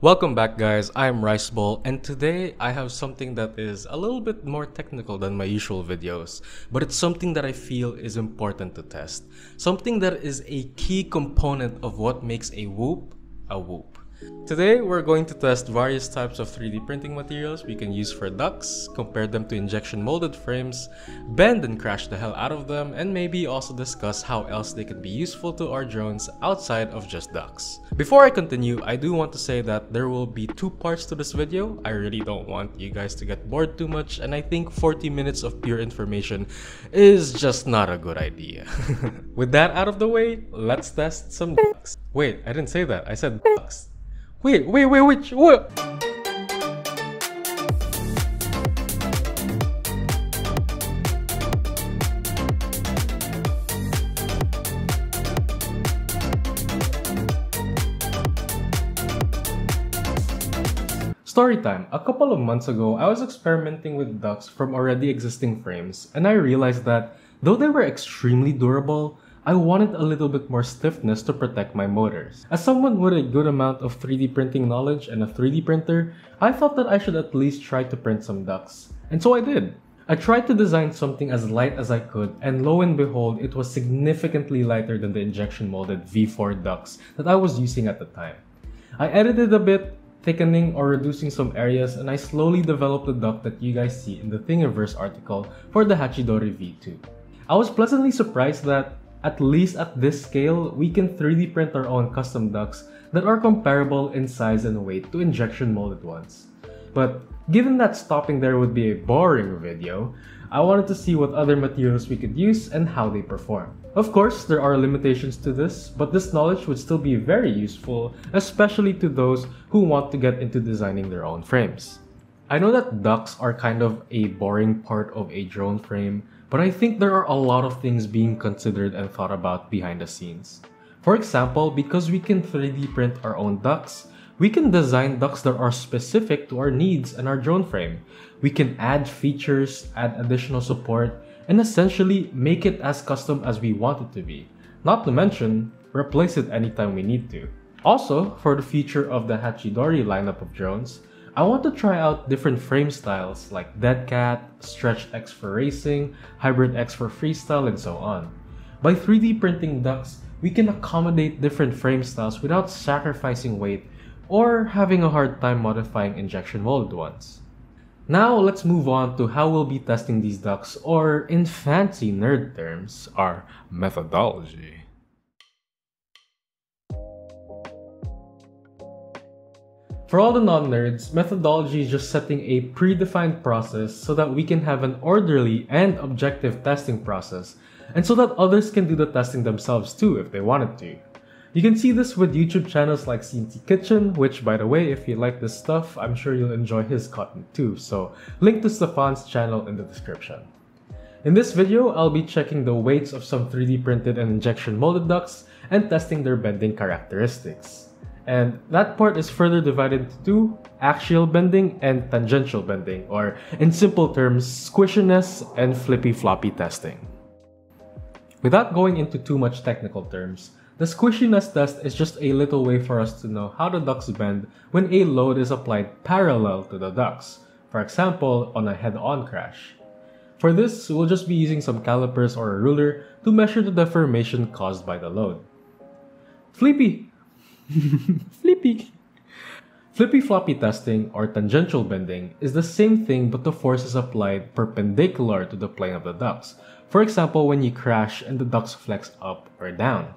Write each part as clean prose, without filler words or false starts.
Welcome back guys, I'm Rice Bowl, and today I have something that is a little bit more technical than my usual videos, but it's something that I feel is important to test. Something that is a key component of what makes a whoop a whoop. Today we're going to test various types of 3D printing materials we can use for ducts, compare them to injection molded frames, bend and crash the hell out of them, and maybe also discuss how else they can be useful to our drones outside of just ducts. Before I continue, I do want to say that there will be two parts to this video. I really don't want you guys to get bored too much, and I think 40 minutes of pure information is just not a good idea. With that out of the way, let's test some ducts. Wait, I didn't say that. I said ducts. Wait, what? Storytime. A couple of months ago, I was experimenting with ducts from already existing frames, and I realized that though they were extremely durable, I wanted a little bit more stiffness to protect my motors. As someone with a good amount of 3D printing knowledge and a 3D printer, I thought that I should at least try to print some ducts. And so I did. I tried to design something as light as I could, and lo and behold, it was significantly lighter than the injection molded V4 ducts that I was using at the time. I edited a bit, thickening or reducing some areas, and I slowly developed the duct that you guys see in the Thingiverse article for the hachidorii V2. I was pleasantly surprised that at least at this scale, we can 3D print our own custom ducts that are comparable in size and weight to injection molded ones. But given that stopping there would be a boring video, I wanted to see what other materials we could use and how they perform. Of course, there are limitations to this, but this knowledge would still be very useful, especially to those who want to get into designing their own frames. I know that ducts are kind of a boring part of a drone frame, but I think there are a lot of things being considered and thought about behind the scenes. For example, because we can 3D print our own ducts, we can design ducts that are specific to our needs and our drone frame. We can add features, add additional support, and essentially make it as custom as we want it to be. Not to mention, replace it anytime we need to. Also, for the future of the hachidorii lineup of drones, I want to try out different frame styles like Dead Cat, Stretched X for racing, Hybrid X for freestyle, and so on. By 3D printing ducts, we can accommodate different frame styles without sacrificing weight or having a hard time modifying injection molded ones. Now let's move on to how we'll be testing these ducts, or in fancy nerd terms, our methodology. For all the non-nerds, methodology is just setting a predefined process so that we can have an orderly and objective testing process, and so that others can do the testing themselves too if they wanted to. You can see this with YouTube channels like CNC Kitchen, which by the way, if you like this stuff, I'm sure you'll enjoy his content too, so link to Stefan's channel in the description. In this video, I'll be checking the weights of some 3D printed and injection molded ducts and testing their bending characteristics. And that part is further divided into two: axial bending and tangential bending, or in simple terms, squishiness and flippy-floppy testing. Without going into too much technical terms, the squishiness test is just a little way for us to know how the ducts bend when a load is applied parallel to the ducts, for example, on a head-on crash. For this, we'll just be using some calipers or a ruler to measure the deformation caused by the load. Flippy-floppy testing, or tangential bending, is the same thing, but the force is applied perpendicular to the plane of the ducts. For example, when you crash and the ducts flex up or down.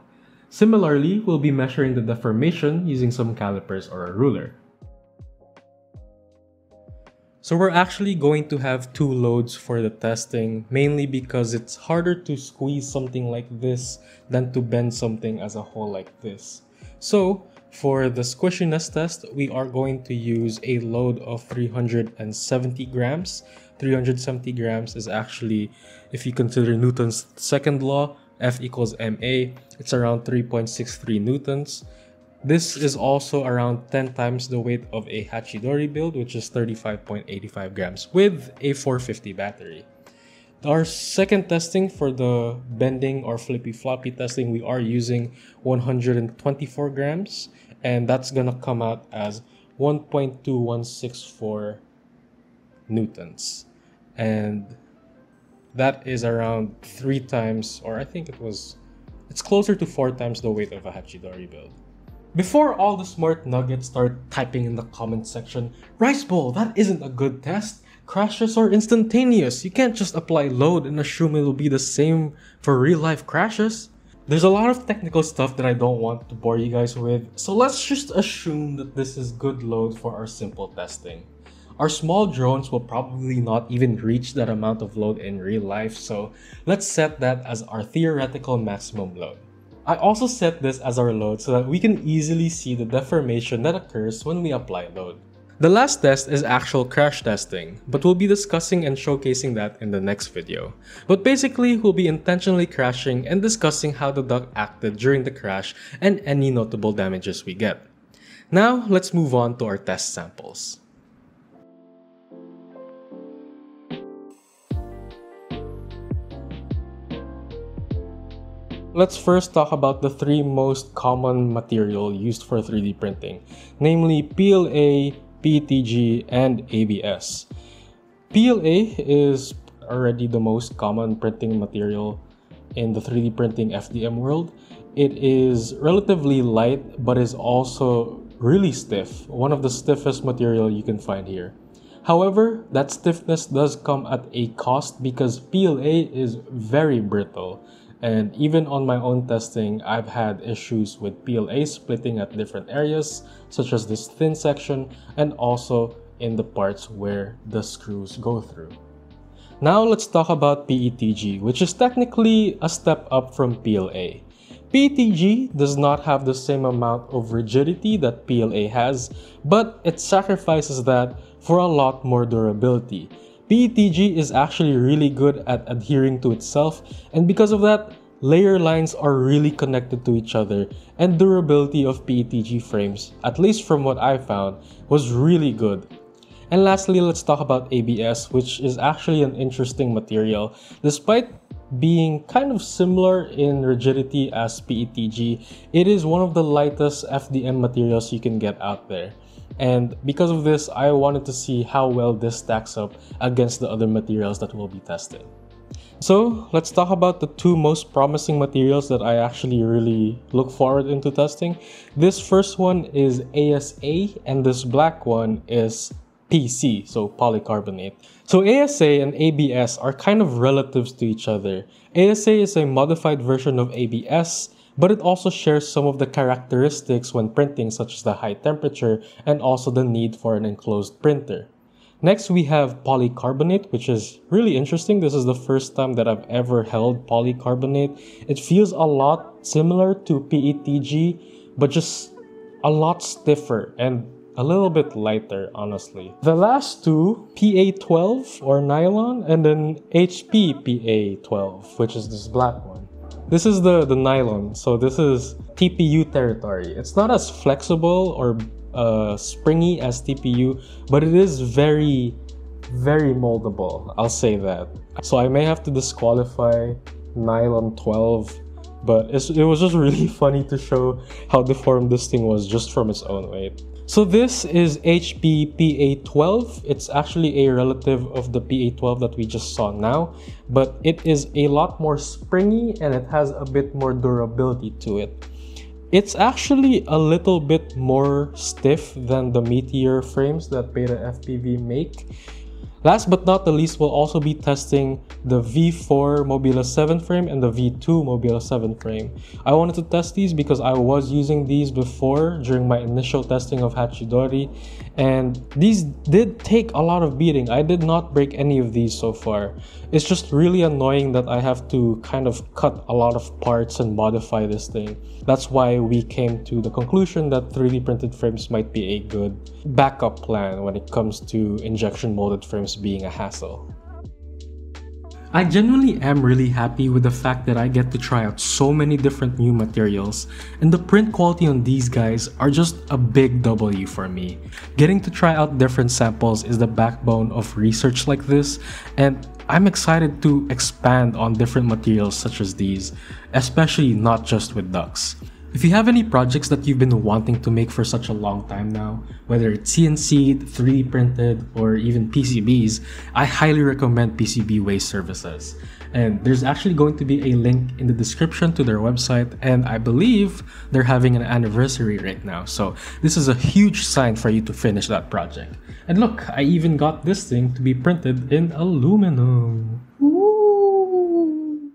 Similarly, we'll be measuring the deformation using some calipers or a ruler. So we're actually going to have two loads for the testing, mainly because it's harder to squeeze something like this than to bend something as a whole like this. So for the squishiness test, we are going to use a load of 370 grams. 370 grams is actually, if you consider Newton's second law, F equals ma, it's around 3.63 newtons. This is also around 10 times the weight of a hachidorii build, which is 35.85 grams with a 450 battery. Our second testing for the bending or flippy-floppy testing, we are using 124 grams, and that's gonna come out as 1.2164 newtons, and that is around 3 times, or I think it's closer to 4 times the weight of a hachidorii build. Before all the smart nuggets start typing in the comment section, Rice Bowl, that isn't a good test. Crashes are instantaneous. You can't just apply load and assume it'll be the same for real life crashes. There's a lot of technical stuff that I don't want to bore you guys with, so let's just assume that this is good load for our simple testing. Our small drones will probably not even reach that amount of load in real life, so let's set that as our theoretical maximum load. I also set this as our load so that we can easily see the deformation that occurs when we apply load. The last test is actual crash testing, but we'll be discussing and showcasing that in the next video. But basically, we'll be intentionally crashing and discussing how the duct acted during the crash and any notable damages we get. Now, let's move on to our test samples. Let's first talk about the 3 most common material used for 3D printing, namely PLA, PETG, and ABS. PLA is already the most common printing material in the 3D printing FDM world. It is relatively light but is also really stiff, one of the stiffest material you can find here. However, that stiffness does come at a cost because PLA is very brittle. And even on my own testing, I've had issues with PLA splitting at different areas, such as this thin section and also in the parts where the screws go through. Now let's talk about PETG, which is technically a step up from PLA. PETG does not have the same amount of rigidity that PLA has, but it sacrifices that for a lot more durability. PETG is actually really good at adhering to itself, and because of that, layer lines are really connected to each other, and durability of PETG frames, at least from what I found, was really good. And lastly, let's talk about ABS, which is actually an interesting material. Despite being kind of similar in rigidity as PETG, it is one of the lightest FDM materials you can get out there. And because of this, I wanted to see how well this stacks up against the other materials that we'll be testing. So let's talk about the 2 most promising materials that I actually really look forward into testing. This first one is ASA and this black one is PC, so polycarbonate. So ASA and ABS are kind of relatives to each other. ASA is a modified version of ABS, but it also shares some of the characteristics when printing, such as the high temperature and also the need for an enclosed printer. Next, we have polycarbonate, which is really interesting. This is the first time that I've ever held polycarbonate. It feels a lot similar to PETG, but just a lot stiffer and a little bit lighter, honestly. The last 2, PA12 or nylon, and then HP PA12, which is this black one. This is the nylon, so this is TPU territory. It's not as flexible or springy as TPU, but it is very, very moldable, I'll say that. So I may have to disqualify nylon 12, but it was just really funny to show how deformed this thing was just from its own weight. So this is HP PA12. It's actually a relative of the PA12 that we just saw now, but it is a lot more springy and it has a bit more durability to it. It's actually a little bit more stiff than the Meteor frames that Beta FPV make. Last but not the least, we'll also be testing the V4 Mobula 7 frame and the V2 Mobula 7 frame. I wanted to test these because I was using these before during my initial testing of hachidorii, and these did take a lot of beating. I did not break any of these so far. It's just really annoying that I have to kind of cut a lot of parts and modify this thing. That's why we came to the conclusion that 3D printed frames might be a good backup plan when it comes to injection molded frames being a hassle. I genuinely am really happy with the fact that I get to try out so many different new materials, and the print quality on these guys are just a big W for me. Getting to try out different samples is the backbone of research like this, and I'm excited to expand on different materials such as these, especially not just with ducts. If you have any projects that you've been wanting to make for such a long time now, whether it's CNC, 3D printed, or even PCBs, I highly recommend PCB Waste Services. And there's actually going to be a link in the description to their website, and I believe they're having an anniversary right now. So this is a huge sign for you to finish that project. And look, I even got this thing to be printed in aluminum. Ooh.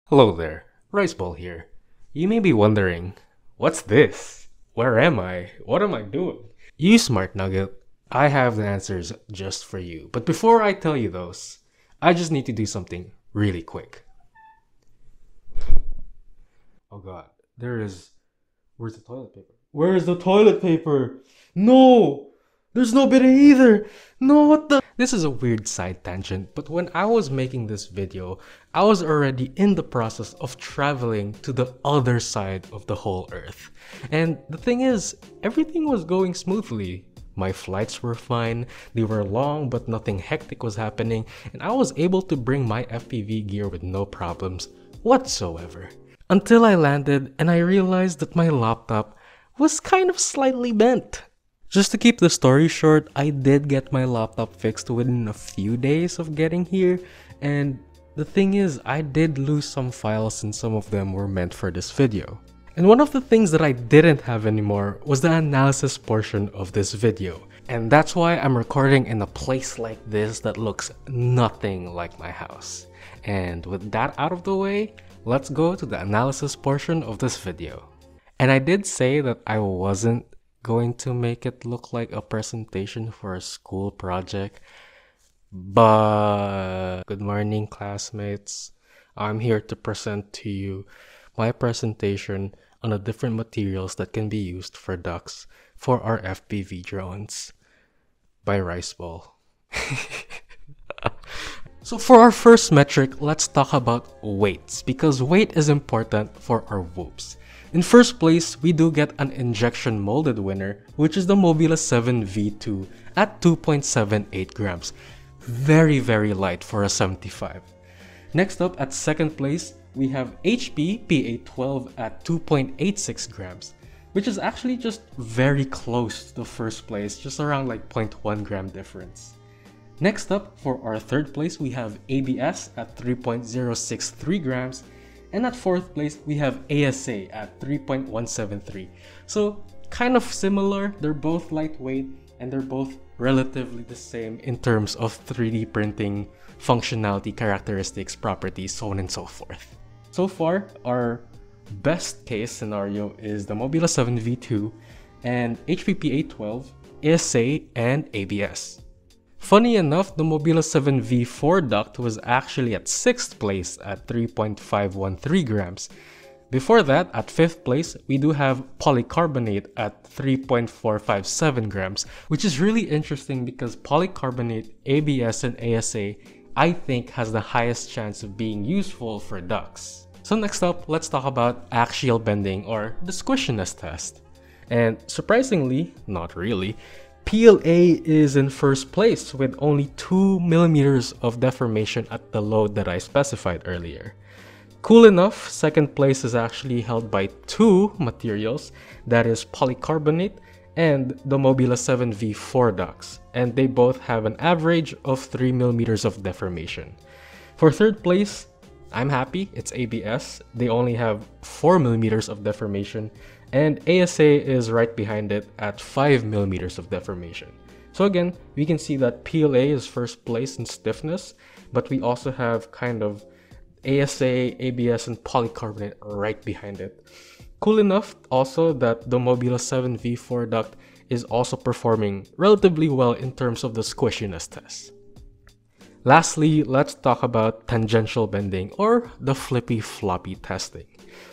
Hello there, Rice Ball here. You may be wondering, what's this? Where am I? What am I doing? You smart nugget, I have the answers just for you. But before I tell you those, I just need to do something really quick. Oh god, where's the toilet paper? Where's the toilet paper? No! There's no bidet either! No, what the? This is a weird side tangent, but when I was making this video, I was already in the process of traveling to the other side of the whole earth. And the thing is, everything was going smoothly. My flights were fine, they were long but nothing hectic was happening, and I was able to bring my FPV gear with no problems whatsoever. Until I landed and I realized that my laptop was kind of slightly bent. Just to keep the story short, I did get my laptop fixed within a few days of getting here, and the thing is, I did lose some files and some of them were meant for this video. And one of the things that I didn't have anymore was the analysis portion of this video. And that's why I'm recording in a place like this that looks nothing like my house. And with that out of the way, let's go to the analysis portion of this video. And I did say that I wasn't going to make it look like a presentation for a school project, but good morning classmates. I'm here to present to you my presentation on the different materials that can be used for ducts for our FPV drones by Rice Ball. So for our first metric, let's talk about weights, because weight is important for our whoops. In first place, we do get an injection molded winner, which is the Mobula 7 V2 at 2.78 grams. Very light for a 75. Next up, at second place, we have HP PA12 at 2.86 grams, which is actually just very close to first place, just around like 0.1 gram difference. Next up, for our third place, we have ABS at 3.063 grams. And at fourth place, we have ASA at 3.173. So kind of similar, they're both lightweight and they're both relatively the same in terms of 3D printing, functionality, characteristics, properties, so on and so forth. So far, our best case scenario is the Mobula 7 V2 and HPPA12, ASA, and ABS. Funny enough, the Mobula 7 V4 duct was actually at 6th place at 3.513 grams. Before that, at 5th place, we do have polycarbonate at 3.457 grams, which is really interesting because polycarbonate, ABS, and ASA, I think, has the highest chance of being useful for ducts. So next up, let's talk about axial bending, or the squishiness test. And surprisingly, not really, PLA is in first place with only 2 millimeters of deformation at the load that I specified earlier. Cool enough, second place is actually held by two materials, that is polycarbonate and the Mobula 7 V4 ducts, and they both have an average of 3 millimeters of deformation. For third place, I'm happy, it's ABS. They only have 4 millimeters of deformation, and ASA is right behind it at 5 millimeters of deformation. So again, we can see that PLA is first place in stiffness, but we also have kind of ASA, ABS, and polycarbonate right behind it. Cool enough also that the Mobula 7 V4 duct is also performing relatively well in terms of the squishiness test. Lastly, let's talk about tangential bending, or the Flippy-Floppy testing.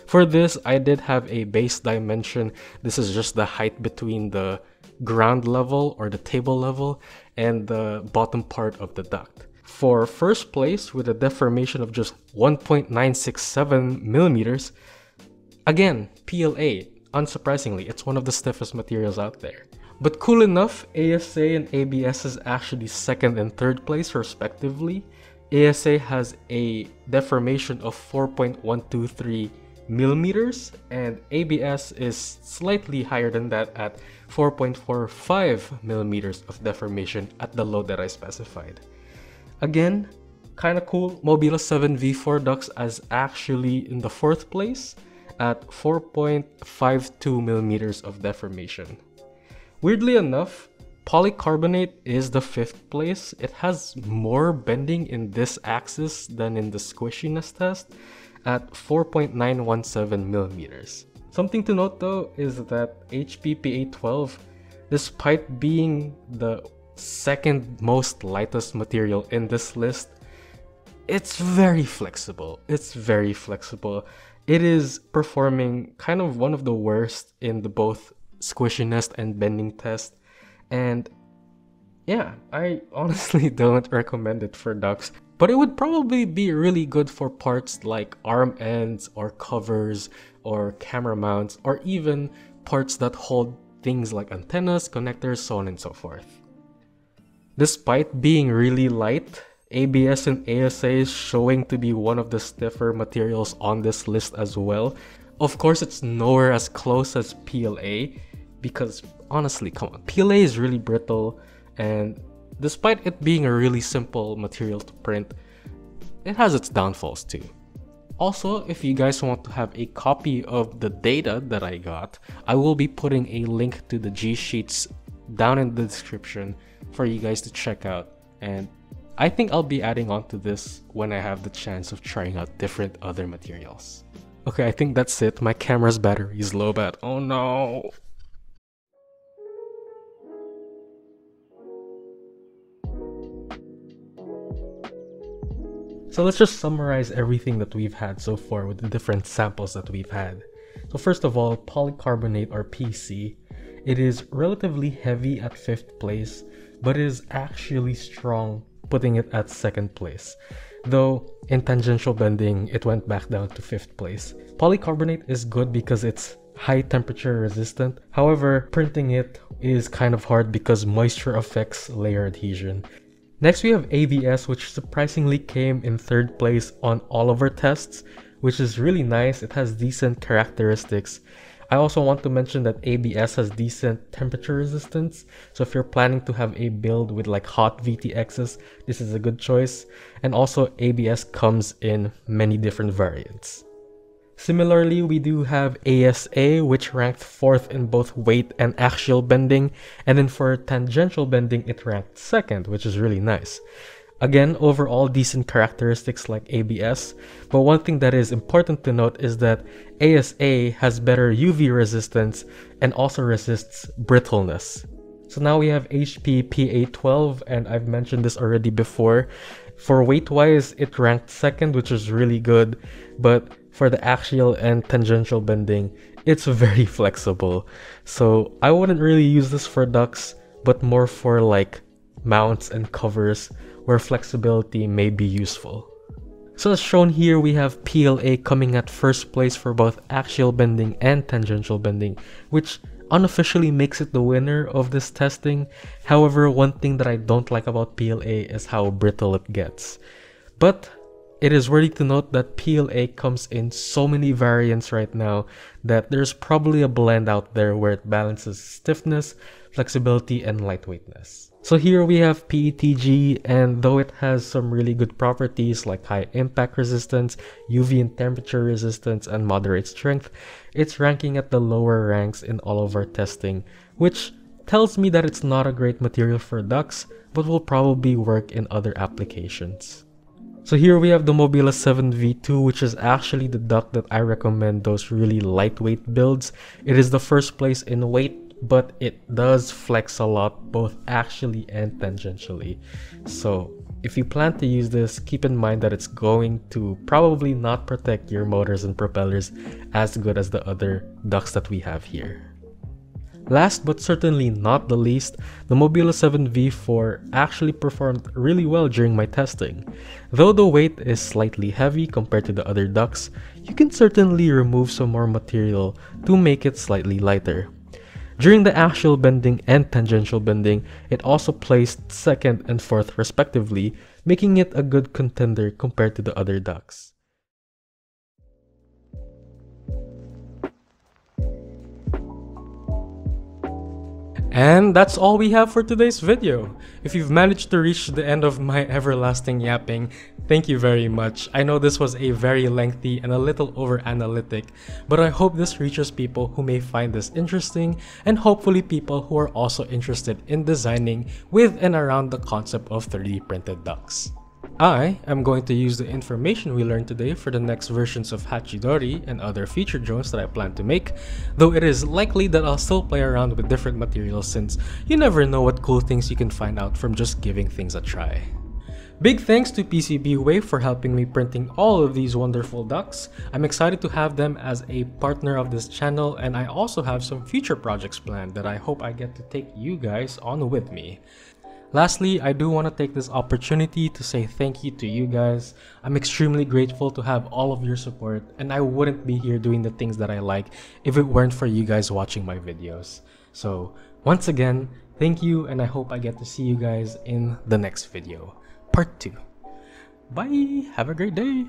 For this, I did have a base dimension. This is just the height between the ground level or the table level and the bottom part of the duct. For first place, with a deformation of just 1.967 millimeters, again, PLA. Unsurprisingly, it's one of the stiffest materials out there. But cool enough, ASA and ABS is actually second and third place respectively. ASA has a deformation of 4.123 millimeters, and ABS is slightly higher than that at 4.45 millimeters of deformation at the load that I specified. Again, kinda cool, Mobula 7V4 ducts is actually in the 4th place at 4.52 millimeters of deformation. Weirdly enough, polycarbonate is the 5th place. It has more bending in this axis than in the squishiness test at 4.917 millimeters. Something to note though is that HPPA12, despite being the 2nd most lightest material in this list, it's very flexible. It's very flexible. It is performing kind of one of the worst in the both squishiness and bending test. And yeah, I honestly don't recommend it for ducts, but it would probably be really good for parts like arm ends or covers or camera mounts, or even parts that hold things like antennas, connectors, so on and so forth. Despite being really light, ABS and ASA is showing to be one of the stiffer materials on this list as well. Of course, it's nowhere as close as PLA, because honestly, come on, PLA is really brittle, and despite it being a really simple material to print, it has its downfalls too. Also, if you guys want to have a copy of the data that I got, I will be putting a link to the G-Sheets down in the description for you guys to check out, and I think I'll be adding on to this when I have the chance of trying out different other materials. Okay, I think that's it. My camera's battery is low, but oh no! So let's just summarize everything that we've had so far with the different samples that we've had. So first of all, polycarbonate or PC. It is relatively heavy at 5th place, but is actually strong, putting it at 2nd place. Though in tangential bending, it went back down to 5th place. Polycarbonate is good because it's high temperature resistant. However, printing it is kind of hard because moisture affects layer adhesion. Next, we have ABS, which surprisingly came in 3rd place on all of our tests, which is really nice. It has decent characteristics. I also want to mention that ABS has decent temperature resistance, so if you're planning to have a build with like hot VTXs, this is a good choice. And also ABS comes in many different variants. Similarly, we do have ASA, which ranked 4th in both weight and axial bending, and then for tangential bending, it ranked 2nd, which is really nice. Again, overall decent characteristics like ABS, but one thing that is important to note is that ASA has better UV resistance and also resists brittleness. So now we have HPPA12, and I've mentioned this already before. For weight-wise, it ranked 2nd, which is really good, but for the axial and tangential bending, it's very flexible. So I wouldn't really use this for ducts, but more for like mounts and covers where flexibility may be useful. So as shown here, we have PLA coming at 1st place for both axial bending and tangential bending, which unofficially makes it the winner of this testing. However, one thing that I don't like about PLA is how brittle it gets. But it is worthy to note that PLA comes in so many variants right now that there's probably a blend out there where it balances stiffness, flexibility, and lightweightness. So here we have PETG, and though it has some really good properties like high impact resistance, UV and temperature resistance, and moderate strength, it's ranking at the lower ranks in all of our testing, which tells me that it's not a great material for ducts, but will probably work in other applications. So here we have the Mobula 7V2, which is actually the duct that I recommend those really lightweight builds. It is the 1st place in weight, but it does flex a lot, both axially and tangentially. So if you plan to use this, keep in mind that it's going to probably not protect your motors and propellers as good as the other ducts that we have here. Last but certainly not the least, the Mobula 7V4 actually performed really well during my testing. Though the weight is slightly heavy compared to the other ducts, you can certainly remove some more material to make it slightly lighter. During the axial bending and tangential bending, it also placed 2nd and 4th respectively, making it a good contender compared to the other ducts. And that's all we have for today's video. If you've managed to reach the end of my everlasting yapping, thank you very much. I know this was a very lengthy and a little over-analytic, but I hope this reaches people who may find this interesting and hopefully people who are also interested in designing with and around the concept of 3D printed ducts. I am going to use the information we learned today for the next versions of hachidorii and other feature drones that I plan to make, though it is likely that I'll still play around with different materials since you never know what cool things you can find out from just giving things a try. Big thanks to PCBWave for helping me printing all of these wonderful ducts. I'm excited to have them as a partner of this channel, and I also have some future projects planned that I hope I get to take you guys on with me. Lastly, I do want to take this opportunity to say thank you to you guys. I'm extremely grateful to have all of your support, and I wouldn't be here doing the things that I like if it weren't for you guys watching my videos. So once again, thank you, and I hope I get to see you guys in the next video, part 2. Bye! Have a great day!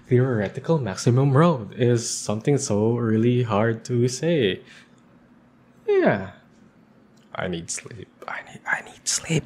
Theoretical maximum load is something so really hard to say. Yeah. I need sleep. I need sleep.